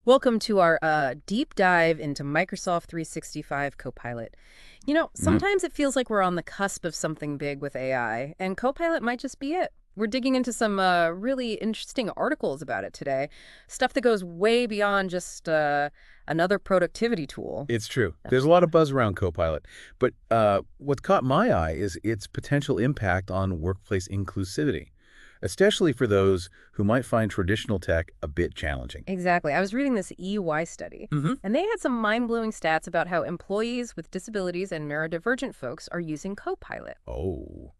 Welcome to our deep dive into Microsoft 365 Copilot. Mhm. Sometimes it feels like we're on the cusp of something big with AI, and Copilot might just be it. We're digging into some really interesting articles about it today, stuff that goes way beyond just another productivity tool. It's true. Uh, There's a lot of buzz around Copilot, but what caught my eye is its potential impact on workplace inclusivity, especially for those who might find traditional tech a bit challenging. Exactly. I was reading this EY study, Hmm. and they had some mind-blowing stats about how employees with disabilities and neurodivergent folks are using Copilot. Oh,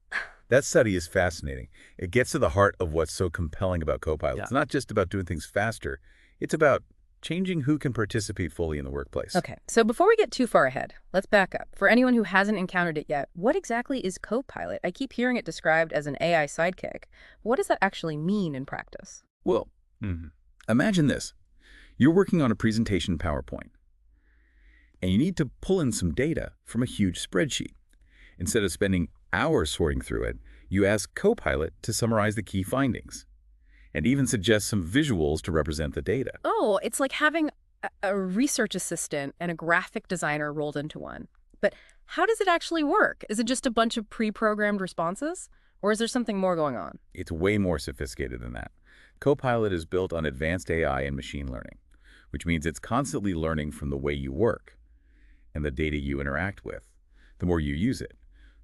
that study is fascinating. It gets to the heart of what's so compelling about Copilot. Yeah. It's not just about doing things faster. It's about changing who can participate fully in the workplace. Okay, so before we get too far ahead, let's back up. For anyone who hasn't encountered it yet, what exactly is Copilot? I keep hearing it described as an AI sidekick. What does that actually mean in practice? Well, imagine this. You're working on a presentation PowerPoint, and you need to pull in some data from a huge spreadsheet. Instead of spending hours sorting through it, you ask Copilot to summarize the key findings and even suggest some visuals to represent the data. Oh, it's like having a research assistant and a graphic designer rolled into one. But how does it actually work? Is it just a bunch of pre-programmed responses? Or is there something more going on? It's way more sophisticated than that. Copilot is built on advanced AI and machine learning, which means it's constantly learning from the way you work and the data you interact with. The more you use it,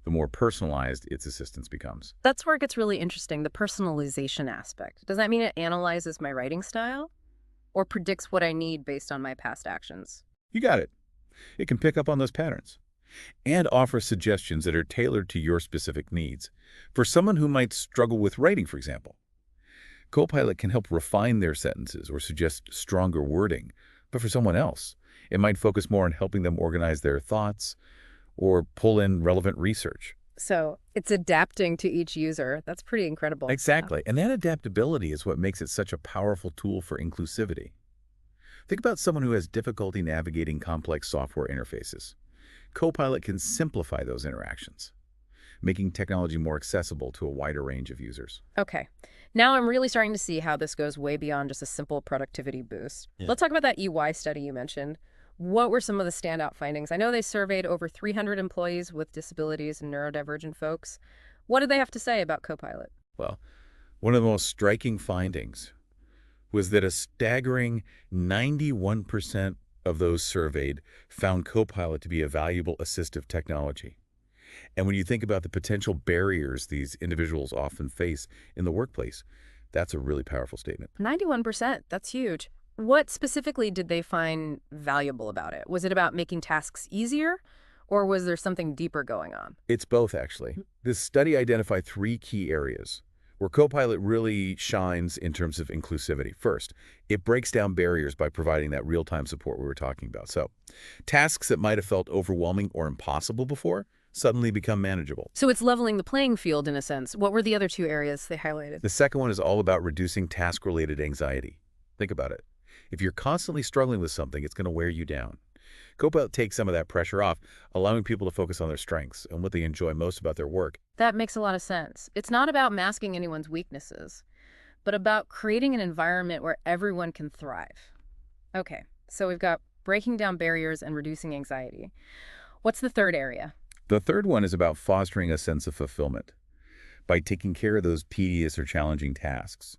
the more personalized its assistance becomes. That's where it gets really interesting, the personalization aspect. Does that mean it analyzes my writing style? Or predicts what I need based on my past actions? You got it. It can pick up on those patterns and offer suggestions that are tailored to your specific needs. For someone who might struggle with writing, for example, Copilot can help refine their sentences or suggest stronger wording. But for someone else, it might focus more on helping them organize their thoughts or pull in relevant research. So it's adapting to each user. That's pretty incredible. Exactly. And that adaptability is what makes it such a powerful tool for inclusivity. Think about someone who has difficulty navigating complex software interfaces. Copilot can simplify those interactions, making technology more accessible to a wider range of users. Okay. Now I'm really starting to see how this goes way beyond just a simple productivity boost. Yeah. Let's talk about that EY study you mentioned. What were some of the standout findings? I know they surveyed over 300 employees with disabilities and neurodivergent folks. What did they have to say about Copilot? Well, one of the most striking findings was that a staggering 91% of those surveyed found Copilot to be a valuable assistive technology. And when you think about the potential barriers these individuals often face in the workplace, that's a really powerful statement. 91%. That's huge. What specifically did they find valuable about it? Was it about making tasks easier, or was there something deeper going on? It's both, actually. This study identified three key areas where Copilot really shines in terms of inclusivity. First, it breaks down barriers by providing that real-time support we were talking about. So, tasks that might have felt overwhelming or impossible before suddenly become manageable. So it's leveling the playing field in a sense. What were the other two areas they highlighted? The second one is all about reducing task-related anxiety. Think about it. If you're constantly struggling with something, it's going to wear you down. Copilot takes some of that pressure off, allowing people to focus on their strengths and what they enjoy most about their work. That makes a lot of sense. It's not about masking anyone's weaknesses, but about creating an environment where everyone can thrive. Okay, so we've got breaking down barriers and reducing anxiety. What's the third area? The third one is about fostering a sense of fulfillment by taking care of those tedious or challenging tasks.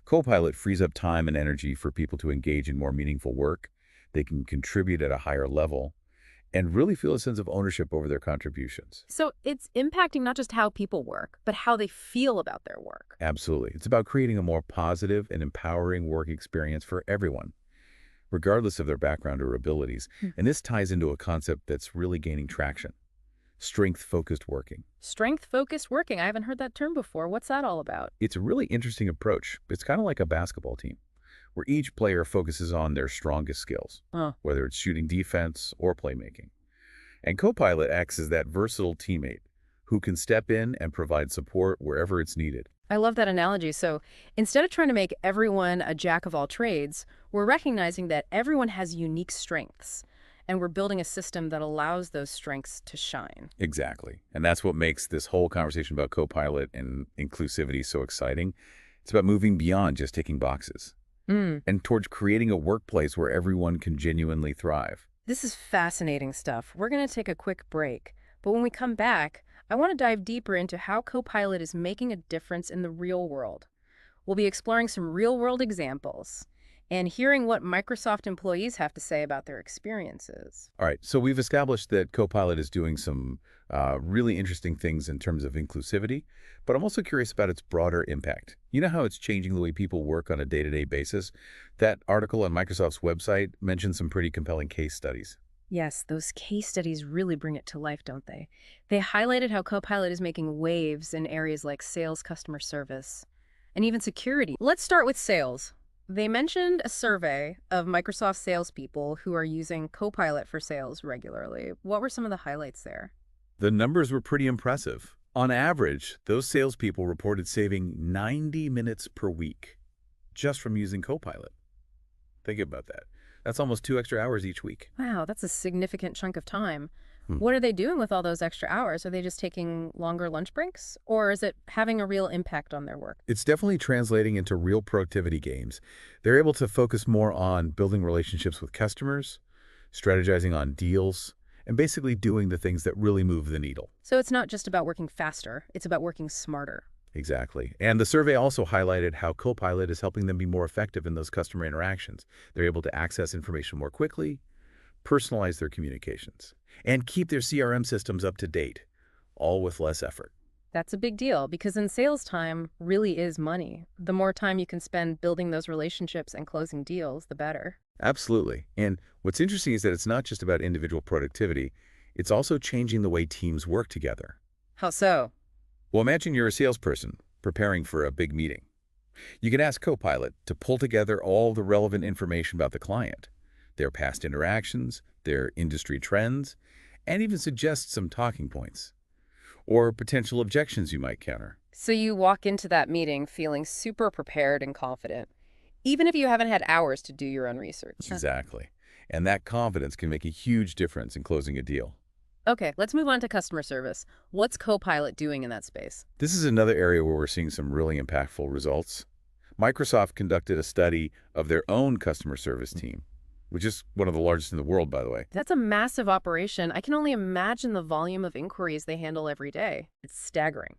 Copilot frees up time and energy for people to engage in more meaningful work. They can contribute at a higher level and really feel a sense of ownership over their contributions. So it's impacting not just how people work, but how they feel about their work. Absolutely. It's about creating a more positive and empowering work experience for everyone, regardless of their background or abilities. And this ties into a concept that's really gaining traction: strength-focused working. Strength-focused working. I haven't heard that term before. What's that all about? It's a really interesting approach. It's kind of like a basketball team, where each player focuses on their strongest skills, Oh, whether it's shooting defense or playmaking. And Copilot acts as that versatile teammate who can step in and provide support wherever it's needed. I love that analogy. So instead of trying to make everyone a jack of all trades, we're recognizing that everyone has unique strengths, and we're building a system that allows those strengths to shine. Exactly. And that's what makes this whole conversation about Copilot and inclusivity so exciting. It's about moving beyond just ticking boxes. Mm. and towards creating a workplace where everyone can genuinely thrive. This is fascinating stuff. We're going to take a quick break, but when we come back, I want to dive deeper into how Copilot is making a difference in the real world. We'll be exploring some real-world examples and hearing what Microsoft employees have to say about their experiences. All right, so we've established that Copilot is doing some really interesting things in terms of inclusivity, but I'm also curious about its broader impact. You know how it's changing the way people work on a day-to-day basis? That article on Microsoft's website mentioned some pretty compelling case studies. Yes, those case studies really bring it to life, don't they? They highlighted how Copilot is making waves in areas like sales, customer service, and even security. Let's start with sales. They mentioned a survey of Microsoft salespeople who are using Copilot for sales regularly. What were some of the highlights there? The numbers were pretty impressive. On average, those salespeople reported saving 90 minutes per week just from using Copilot. Think about that. That's almost 2 extra hours each week. Wow, that's a significant chunk of time. Hmm. What are they doing with all those extra hours? Are they just taking longer lunch breaks? Or is it having a real impact on their work? It's definitely translating into real productivity gains. They're able to focus more on building relationships with customers, strategizing on deals, and basically doing the things that really move the needle. So it's not just about working faster, it's about working smarter. Exactly. And the survey also highlighted how Copilot is helping them be more effective in those customer interactions. They're able to access information more quickly, personalize their communications, and keep their CRM systems up to date, all with less effort. That's a big deal because in sales time really is money. The more time you can spend building those relationships and closing deals, the better. Absolutely. And what's interesting is that it's not just about individual productivity, it's also changing the way teams work together. How so? Well, imagine you're a salesperson preparing for a big meeting. You can ask Copilot to pull together all the relevant information about the client, their past interactions, their industry trends, and even suggest some talking points or potential objections you might counter. So you walk into that meeting feeling super prepared and confident, even if you haven't had hours to do your own research. Exactly. And that confidence can make a huge difference in closing a deal. Okay, let's move on to customer service. What's Copilot doing in that space? This is another area where we're seeing some really impactful results. Microsoft conducted a study of their own customer service team, which is one of the largest in the world, by the way. That's a massive operation. I can only imagine the volume of inquiries they handle every day. It's staggering.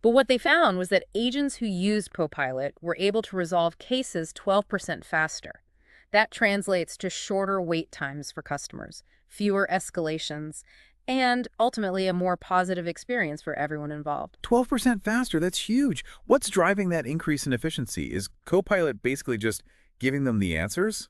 But what they found was that agents who used Copilot were able to resolve cases 12% faster. That translates to shorter wait times for customers, fewer escalations, and ultimately a more positive experience for everyone involved. 12% faster, that's huge. What's driving that increase in efficiency? Is Copilot basically just giving them the answers?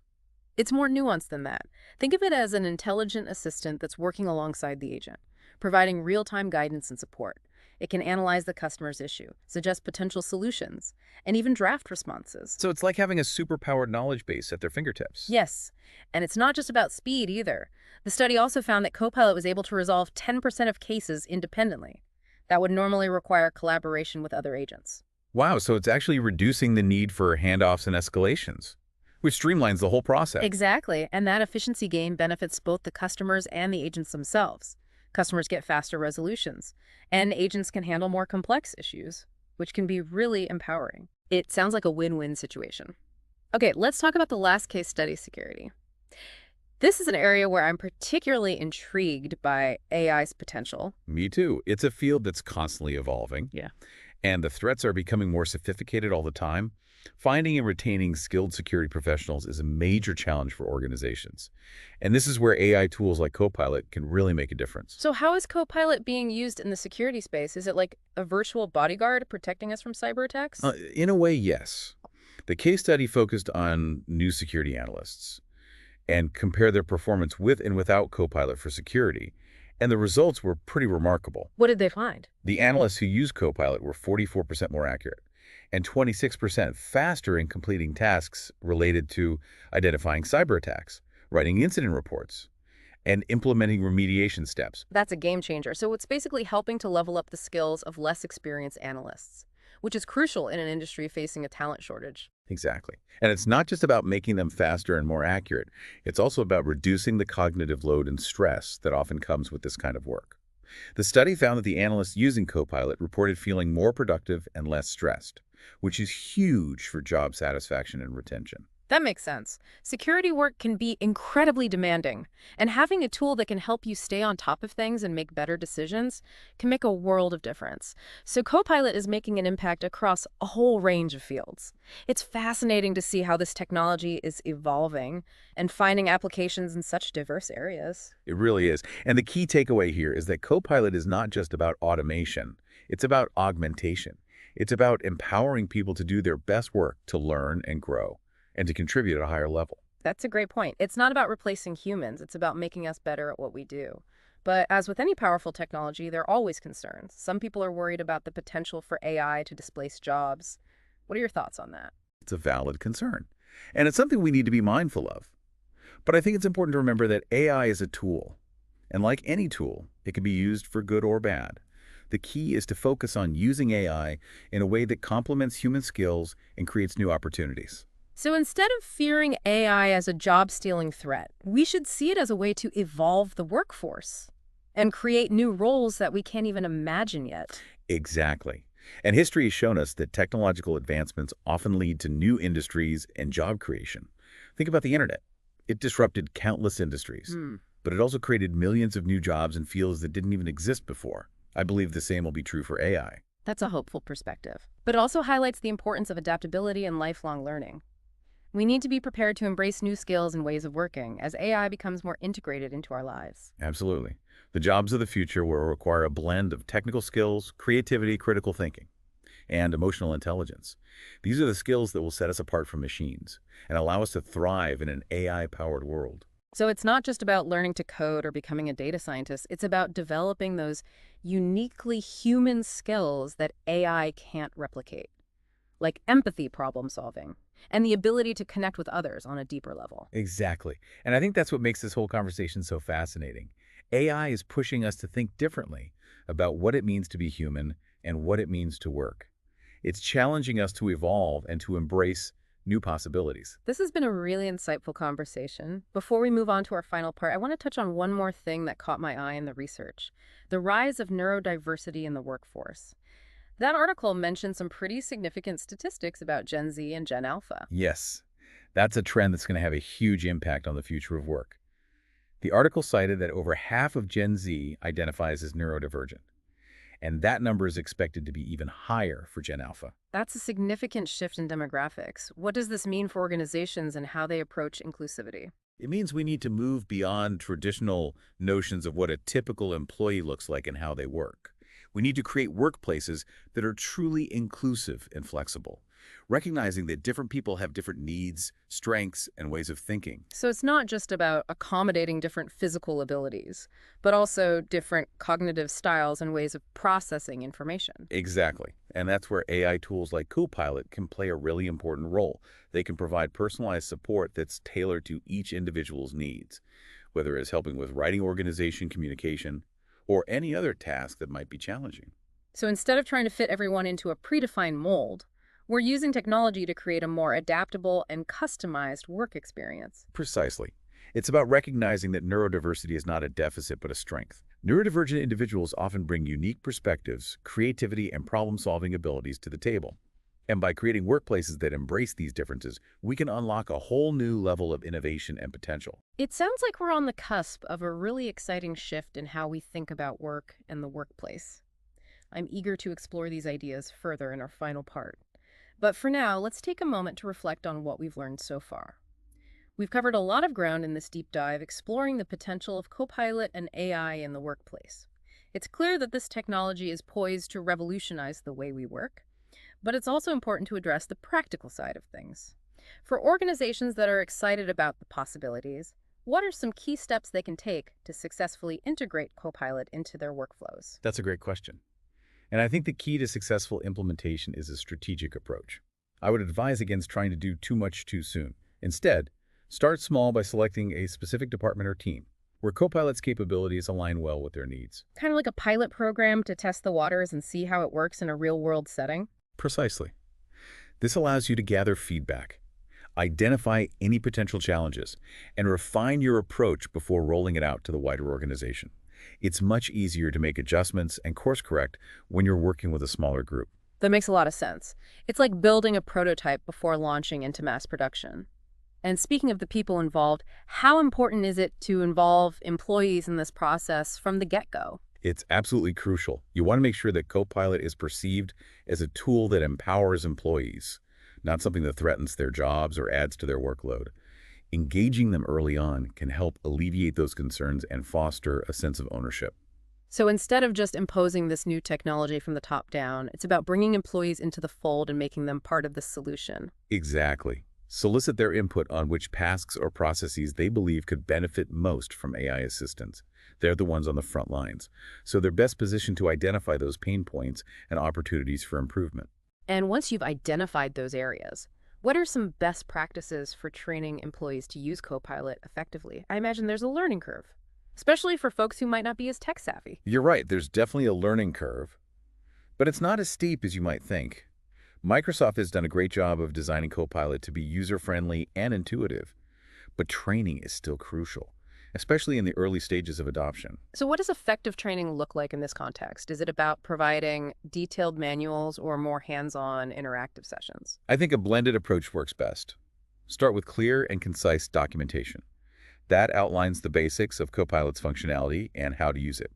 It's more nuanced than that. Think of it as an intelligent assistant that's working alongside the agent, providing real-time guidance and support. It can analyze the customer's issue, suggest potential solutions, and even draft responses. So it's like having a superpowered knowledge base at their fingertips. Yes, and it's not just about speed either. The study also found that Copilot was able to resolve 10% of cases independently. That would normally require collaboration with other agents. Wow, so it's actually reducing the need for handoffs and escalations, which streamlines the whole process. Exactly, and that efficiency gain benefits both the customers and the agents themselves. Customers get faster resolutions, and agents can handle more complex issues, which can be really empowering. It sounds like a win-win situation. Okay, let's talk about the last case study, security. This is an area where I'm particularly intrigued by AI's potential. Me too. It's a field that's constantly evolving. Yeah. And the threats are becoming more sophisticated all the time. Finding and retaining skilled security professionals is a major challenge for organizations. And this is where AI tools like Copilot can really make a difference. So how is Copilot being used in the security space? Is it like a virtual bodyguard protecting us from cyber attacks? In a way, yes. The case study focused on new security analysts and compared their performance with and without Copilot for security. And the results were pretty remarkable. What did they find? The analysts who used Copilot were 44% more accurate and 26% faster in completing tasks related to identifying cyber attacks, writing incident reports, and implementing remediation steps. That's a game changer. So it's basically helping to level up the skills of less experienced analysts, which is crucial in an industry facing a talent shortage. Exactly. And it's not just about making them faster and more accurate. It's also about reducing the cognitive load and stress that often comes with this kind of work. The study found that the analysts using Copilot reported feeling more productive and less stressed, which is huge for job satisfaction and retention. That makes sense. Security work can be incredibly demanding, and having a tool that can help you stay on top of things and make better decisions can make a world of difference. So Copilot is making an impact across a whole range of fields. It's fascinating to see how this technology is evolving and finding applications in such diverse areas. It really is. And the key takeaway here is that Copilot is not just about automation. It's about augmentation. It's about empowering people to do their best work, to learn and grow, and to contribute at a higher level. That's a great point. It's not about replacing humans, it's about making us better at what we do. But as with any powerful technology, there are always concerns. Some people are worried about the potential for AI to displace jobs. What are your thoughts on that? It's a valid concern. And it's something we need to be mindful of. But I think it's important to remember that AI is a tool. And like any tool, it can be used for good or bad. The key is to focus on using AI in a way that complements human skills and creates new opportunities. So instead of fearing AI as a job-stealing threat, we should see it as a way to evolve the workforce and create new roles that we can't even imagine yet. Exactly. And history has shown us that technological advancements often lead to new industries and job creation. Think about the internet. It disrupted countless industries, but it also created millions of new jobs in fields that didn't even exist before. I believe the same will be true for AI. That's a hopeful perspective. But it also highlights the importance of adaptability and lifelong learning. We need to be prepared to embrace new skills and ways of working as AI becomes more integrated into our lives. Absolutely. The jobs of the future will require a blend of technical skills, creativity, critical thinking, and emotional intelligence. These are the skills that will set us apart from machines and allow us to thrive in an AI-powered world. So it's not just about learning to code or becoming a data scientist. It's about developing those uniquely human skills that AI can't replicate, like empathy problem solving and the ability to connect with others on a deeper level. Exactly. And I think that's what makes this whole conversation so fascinating. AI is pushing us to think differently about what it means to be human and what it means to work. It's challenging us to evolve and to embrace new possibilities. This has been a really insightful conversation. Before we move on to our final part, I want to touch on one more thing that caught my eye in the research: the rise of neurodiversity in the workforce. That article mentioned some pretty significant statistics about Gen Z and Gen Alpha. Yes, that's a trend that's going to have a huge impact on the future of work. The article cited that over half of Gen Z identifies as neurodivergent, and that number is expected to be even higher for Gen Alpha. That's a significant shift in demographics. What does this mean for organizations and how they approach inclusivity? It means we need to move beyond traditional notions of what a typical employee looks like and how they work. We need to create workplaces that are truly inclusive and flexible, recognizing that different people have different needs, strengths, and ways of thinking. So it's not just about accommodating different physical abilities, but also different cognitive styles and ways of processing information. Exactly. And that's where AI tools like Copilot can play a really important role. They can provide personalized support that's tailored to each individual's needs, whether it's helping with writing organization, communication, or any other task that might be challenging. So instead of trying to fit everyone into a predefined mold, we're using technology to create a more adaptable and customized work experience. Precisely. It's about recognizing that neurodiversity is not a deficit but a strength. Neurodivergent individuals often bring unique perspectives, creativity, and problem-solving abilities to the table. And by creating workplaces that embrace these differences, we can unlock a whole new level of innovation and potential. It sounds like we're on the cusp of a really exciting shift in how we think about work and the workplace. I'm eager to explore these ideas further in our final part. But for now, let's take a moment to reflect on what we've learned so far. We've covered a lot of ground in this deep dive, exploring the potential of Copilot and AI in the workplace. It's clear that this technology is poised to revolutionize the way we work, but it's also important to address the practical side of things. For organizations that are excited about the possibilities, what are some key steps they can take to successfully integrate Copilot into their workflows? That's a great question. And I think the key to successful implementation is a strategic approach. I would advise against trying to do too much too soon. Instead, start small by selecting a specific department or team where Copilot's capabilities align well with their needs. Kind of like a pilot program to test the waters and see how it works in a real-world setting? Precisely. This allows you to gather feedback, identify any potential challenges, and refine your approach before rolling it out to the wider organization. It's much easier to make adjustments and course correct when you're working with a smaller group. That makes a lot of sense. It's like building a prototype before launching into mass production. And speaking of the people involved, how important is it to involve employees in this process from the get-go? It's absolutely crucial. You want to make sure that Copilot is perceived as a tool that empowers employees, not something that threatens their jobs or adds to their workload. Engaging them early on can help alleviate those concerns and foster a sense of ownership. So instead of just imposing this new technology from the top down, it's about bringing employees into the fold and making them part of the solution. Exactly. Solicit their input on which tasks or processes they believe could benefit most from AI assistance. They're the ones on the front lines, so they're best positioned to identify those pain points and opportunities for improvement. And once you've identified those areas, what are some best practices for training employees to use Copilot effectively? I imagine there's a learning curve, especially for folks who might not be as tech savvy. You're right, there's definitely a learning curve, but it's not as steep as you might think. Microsoft has done a great job of designing Copilot to be user-friendly and intuitive, but training is still crucial, especially in the early stages of adoption. So what does effective training look like in this context? Is it about providing detailed manuals or more hands-on interactive sessions? I think a blended approach works best. Start with clear and concise documentation. That outlines the basics of Copilot's functionality and how to use it.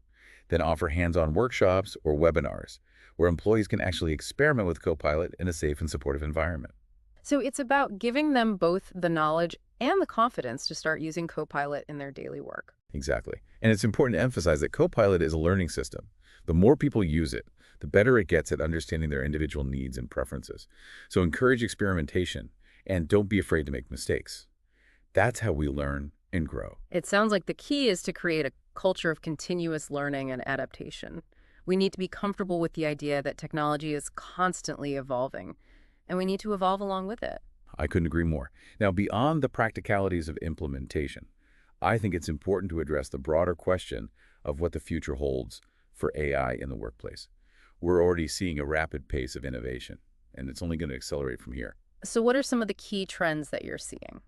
Then offer hands-on workshops or webinars where employees can actually experiment with Copilot in a safe and supportive environment. So it's about giving them both the knowledge and the confidence to start using Copilot in their daily work. Exactly. And it's important to emphasize that Copilot is a learning system. The more people use it, the better it gets at understanding their individual needs and preferences. So encourage experimentation and don't be afraid to make mistakes. That's how we learn and grow. It sounds like the key is to create a culture of continuous learning and adaptation. We need to be comfortable with the idea that technology is constantly evolving, and we need to evolve along with it. I couldn't agree more. Now, beyond the practicalities of implementation, I think it's important to address the broader question of what the future holds for AI in the workplace. We're already seeing a rapid pace of innovation, and it's only going to accelerate from here. So what are some of the key trends that you're seeing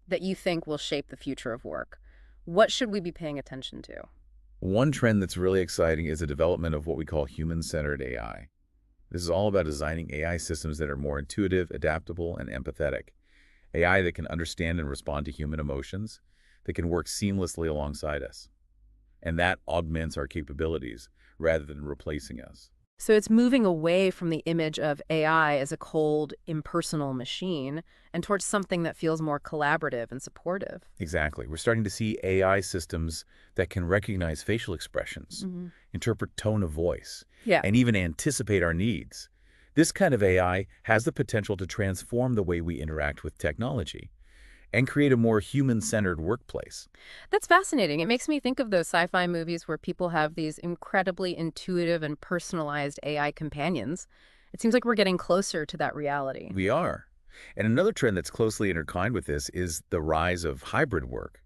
that you think will shape the future of work? What should we be paying attention to? One trend that's really exciting is the development of what we call human-centered AI. This is all about designing AI systems that are more intuitive, adaptable, and empathetic. AI that can understand and respond to human emotions, that can work seamlessly alongside us. And that augments our capabilities rather than replacing us. So it's moving away from the image of AI as a cold, impersonal machine and towards something that feels more collaborative and supportive. Exactly. We're starting to see AI systems that can recognize facial expressions, interpret tone of voice, Yeah. and even anticipate our needs. This kind of AI has the potential to transform the way we interact with technology and create a more human-centered workplace. That's fascinating. It makes me think of those sci-fi movies where people have these incredibly intuitive and personalized AI companions. It seems like we're getting closer to that reality. We are. And another trend that's closely intertwined with this is the rise of hybrid work.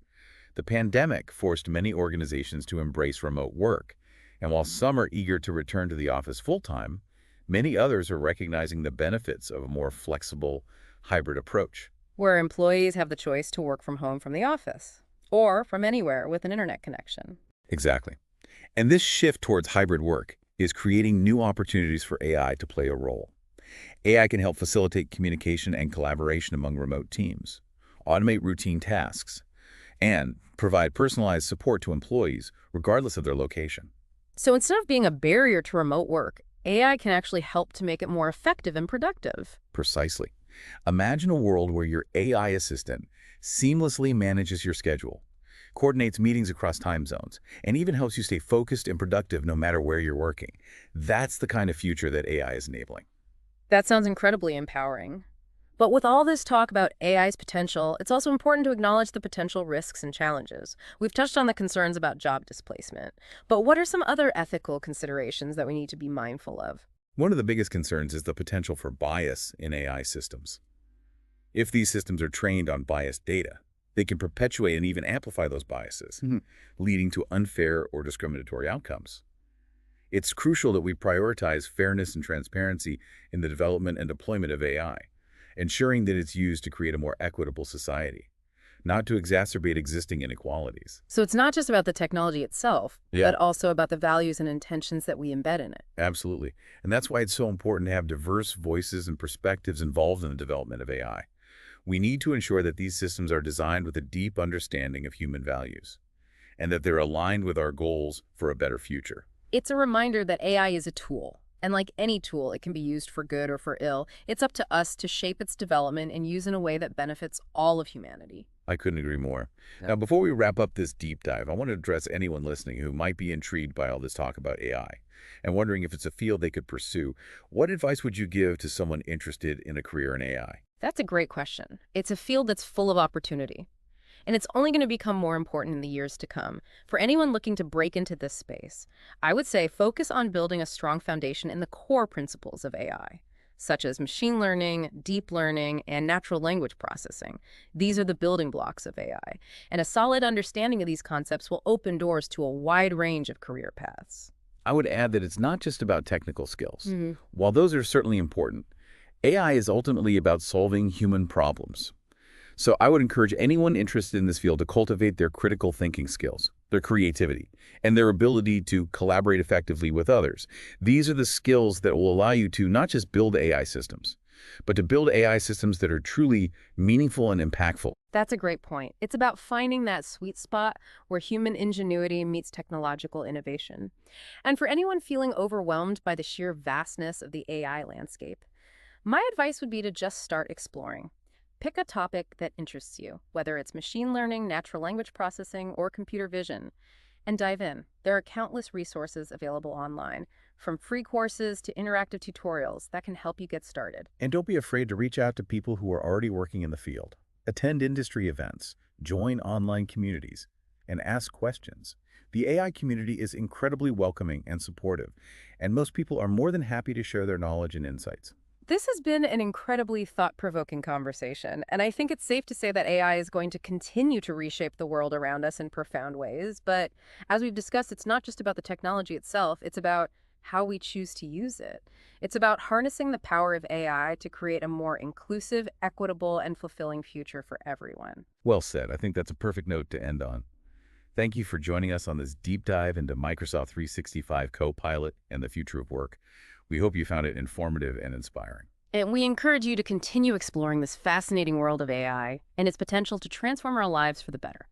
The pandemic forced many organizations to embrace remote work. And while some are eager to return to the office full-time, many others are recognizing the benefits of a more flexible hybrid approach. Where employees have the choice to work from home from the office or from anywhere with an internet connection. Exactly. And this shift towards hybrid work is creating new opportunities for AI to play a role. AI can help facilitate communication and collaboration among remote teams, automate routine tasks, and provide personalized support to employees regardless of their location. So instead of being a barrier to remote work, AI can actually help to make it more effective and productive. Precisely. Imagine a world where your AI assistant seamlessly manages your schedule, coordinates meetings across time zones, and even helps you stay focused and productive no matter where you're working. That's the kind of future that AI is enabling. That sounds incredibly empowering. But with all this talk about AI's potential, it's also important to acknowledge the potential risks and challenges. We've touched on the concerns about job displacement, but what are some other ethical considerations that we need to be mindful of? One of the biggest concerns is the potential for bias in AI systems. If these systems are trained on biased data, they can perpetuate and even amplify those biases, leading to unfair or discriminatory outcomes. It's crucial that we prioritize fairness and transparency in the development and deployment of AI, ensuring that it's used to create a more equitable society, not to exacerbate existing inequalities. So it's not just about the technology itself, Yeah. but also about the values and intentions that we embed in it. Absolutely. And that's why it's so important to have diverse voices and perspectives involved in the development of AI. We need to ensure that these systems are designed with a deep understanding of human values and that they're aligned with our goals for a better future. It's a reminder that AI is a tool. And like any tool, it can be used for good or for ill. It's up to us to shape its development and use in a way that benefits all of humanity. I couldn't agree more. Yeah. Now, before we wrap up this deep dive, I want to address anyone listening who might be intrigued by all this talk about AI and wondering if it's a field they could pursue. What advice would you give to someone interested in a career in AI? That's a great question. It's a field that's full of opportunity. And it's only going to become more important in the years to come. For anyone looking to break into this space, I would say focus on building a strong foundation in the core principles of AI, such as machine learning, deep learning, and natural language processing. These are the building blocks of AI, and a solid understanding of these concepts will open doors to a wide range of career paths. I would add that it's not just about technical skills. Mhm. While those are certainly important, AI is ultimately about solving human problems. So I would encourage anyone interested in this field to cultivate their critical thinking skills, their creativity, and their ability to collaborate effectively with others. These are the skills that will allow you to not just build AI systems, but to build AI systems that are truly meaningful and impactful. That's a great point. It's about finding that sweet spot where human ingenuity meets technological innovation. And for anyone feeling overwhelmed by the sheer vastness of the AI landscape, my advice would be to just start exploring. Pick a topic that interests you, whether it's machine learning, natural language processing, or computer vision, and dive in. There are countless resources available online, from free courses to interactive tutorials that can help you get started. And don't be afraid to reach out to people who are already working in the field. Attend industry events, join online communities, and ask questions. The AI community is incredibly welcoming and supportive, and most people are more than happy to share their knowledge and insights. This has been an incredibly thought-provoking conversation, and I think it's safe to say that AI is going to continue to reshape the world around us in profound ways. But as we've discussed, it's not just about the technology itself, it's about how we choose to use it. It's about harnessing the power of AI to create a more inclusive, equitable, and fulfilling future for everyone. Well said. I think that's a perfect note to end on. Thank you for joining us on this deep dive into Microsoft 365 Copilot and the future of work. We hope you found it informative and inspiring. And we encourage you to continue exploring this fascinating world of AI and its potential to transform our lives for the better.